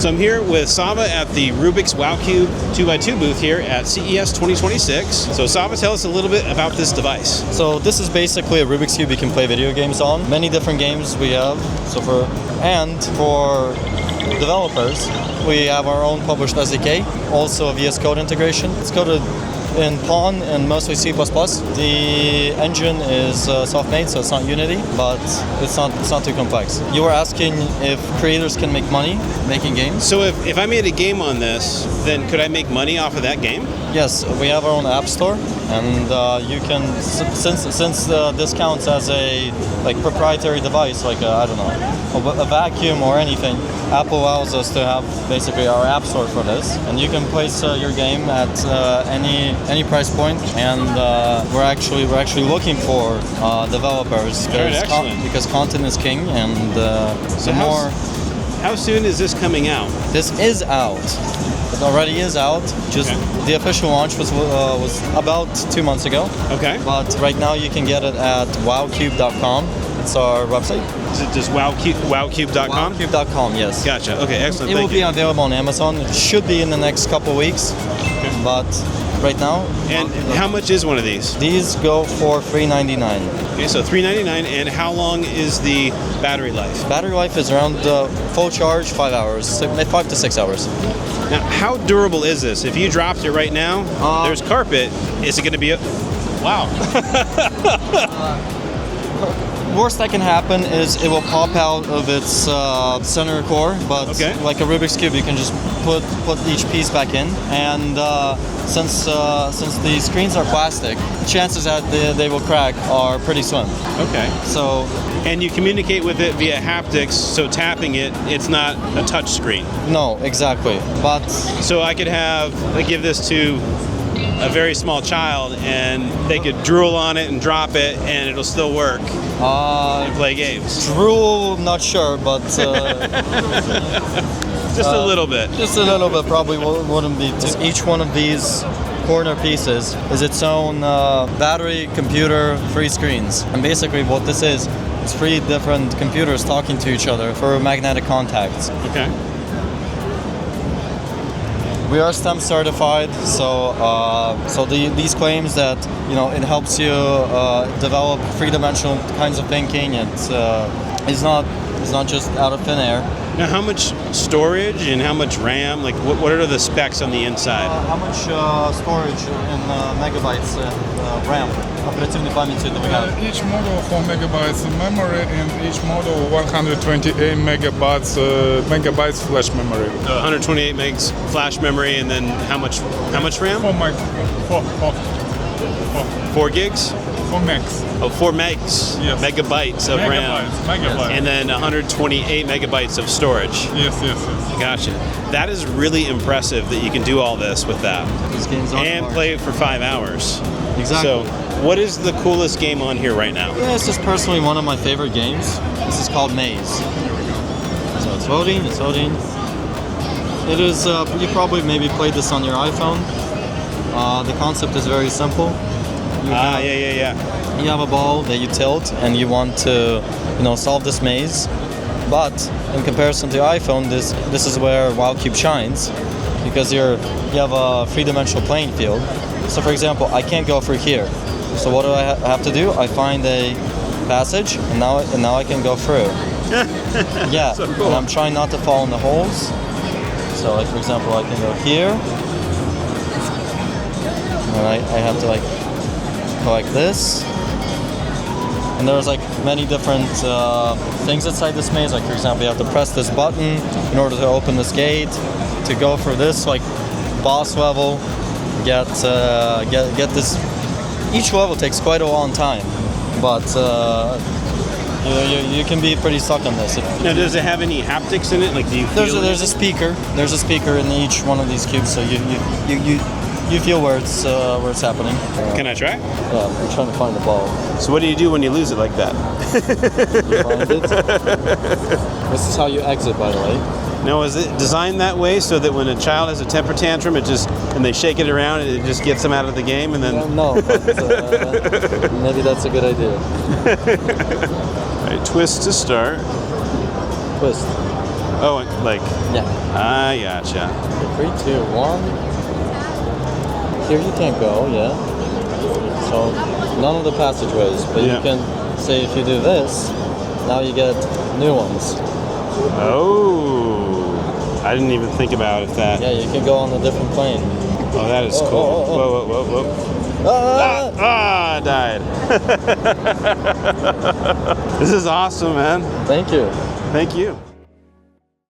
So I'm here with Sava at the Rubik's WOWCube 2x2 booth here at CES 2026. So Sava, tell us a little bit about this device. So this is basically a Rubik's Cube you can play video games on. Many different games we have. For developers, we have our own published SDK, also a VS Code integration. It's coded in Pawn and mostly C++. The engine is self-made, so it's not Unity, but it's not too complex. You were asking if creators can make money making games? So if I made a game on this, then could I make money off of that game? Yes, we have our own app store, and you can, since this counts as a proprietary device, like I don't know, a vacuum or anything, Apple allows us to have basically our app store for this, and you can place your game at any price point, and we're actually looking for developers because content is king, and How soon is this coming out? This is out. It already is out. The official launch was about 2 months ago. Okay. But right now you can get it at WOWCube.com. It's our website. Is it just WOWCube.com? WOWCube.com, yes. Gotcha. Okay, excellent. It will be available on Amazon. It should be in the next couple weeks. Okay. But right now. And how much is one of these? These go for $399. Okay, so $399. And how long is the battery life? Battery life is around full charge 5 hours, 5 to 6 hours. Now, how durable is this? If you dropped it right now, there's carpet. Is it going to be a... Wow. Worst that can happen is it will pop out of its center core, but like a Rubik's Cube, you can just put each piece back in. And since the screens are plastic, chances that they will crack are pretty slim. Okay. So. And you communicate with it via haptics, so tapping it, it's not a touch screen. No, exactly. But so I could give this to a very small child, and they could drool on it and drop it, and it'll still work and play games. Drool, not sure, but just a little bit. Just a little bit probably wouldn't be. Just each one of these corner pieces is its own battery, computer, 3 screens, and basically what this is, it's 3 different computers talking to each other for magnetic contacts. Okay. We are STEM certified, so these claims that it helps you develop 3-dimensional kinds of thinking. It's not just out of thin air. Now, how much storage and how much RAM? Like, what are the specs on the inside? How much storage in megabytes and RAM? Оперативной памяти do we have? Each model 4 megabytes memory, and each model 128 megabytes flash memory. 128 megs flash memory, and then how much RAM? 4 gigs? 4 megs. Oh, 4 megs. Yes. Megabytes of RAM. Megabytes. And then 128 megabytes of storage. Yes. Gotcha. That is really impressive that you can do all this with that. These games are and play it for 5 hours. Exactly. So, what is the coolest game on here right now? Yeah, this is personally one of my favorite games. This is called Maze. So it's loading. It is, you probably maybe played this on your iPhone. The concept is very simple. You have a ball that you tilt, and you want to, solve this maze. But in comparison to iPhone, this is where WOWCube shines, because you have a 3-dimensional playing field. So, for example, I can't go through here. So what do I have to do? I find a passage, and now I can go through. Yeah, so cool. And I'm trying not to fall in the holes. So, like, for example, I can go here, and I have to go like this. And there's many different things inside this maze. Like, for example, you have to press this button in order to open this gate, to go for this boss level, get this. Each level takes quite a long time, but you can be pretty stuck on this. Now, does it have any haptics in it? Like, do you feel there's a speaker. There's a speaker in each one of these cubes, so you feel where it's happening. Can I try? Yeah, I'm trying to find the ball. So what do you do when you lose it like that? You find it. This is how you exit, by the way. Now, is it designed that way so that when a child has a temper tantrum, and they shake it around, it just gets them out of the game, and then? No, but maybe that's a good idea. All right, twist to start. Twist. Oh, like, Yeah. I gotcha. 3, 2, 1. Here you can't go, yeah. So none of the passageways, but Yeah. you can say if you do this, now you get new ones. Oh, I didn't even think about it that. Yeah, you can go on a different plane. Oh, that is Oh, cool. oh, oh, oh. Whoa, whoa, whoa, whoa. Ah! I died. This is awesome, man. Thank you. Thank you.